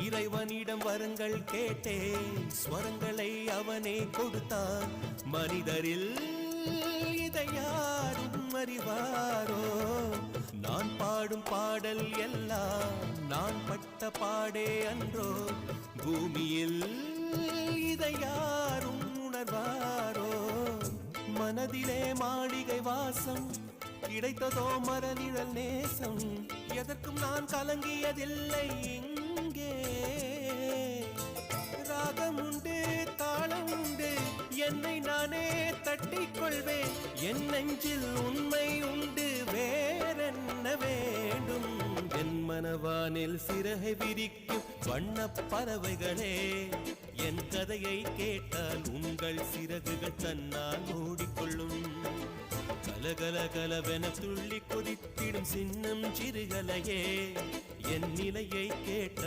இறைவனிடம் வரங்கள் கேட்டேன், ஸ்வரங்களை அவனே கொடுத்தான். மனிதரில் இதை யாரும் அறிவாரோ? நான் பாடும் பாடல் எல்லாம் நான் பட்ட பாடே அன்றோ? பூமியில் இதை யாரும் உணர்வாரோ? மனதிலே மாளிகை வாசம், கிடைத்ததோ மரநிழல் நேசம். எதற்கும் நான் கலங்கியதில்லை இங்கே. ராகம் உண்டு, தாளம் உண்டு, என்னை நானே தட்டிக் கொள்வேன். என் நெஞ்சில் உண்மை உண்டு, வேறென்ன வேண்டும்? என் மனவானில் சிறகை விரிக்கும் வண்ணப் பறவைகளே, என் கதையை கேட்டால் உங்கள் சிறகுகள் தன்னால் மூடிக்கொள்ளும். கலகல கலவென துள்ளி கொதித்திடும் சின்னம் சிறுகலையே, என் நிலையை கேட்டால்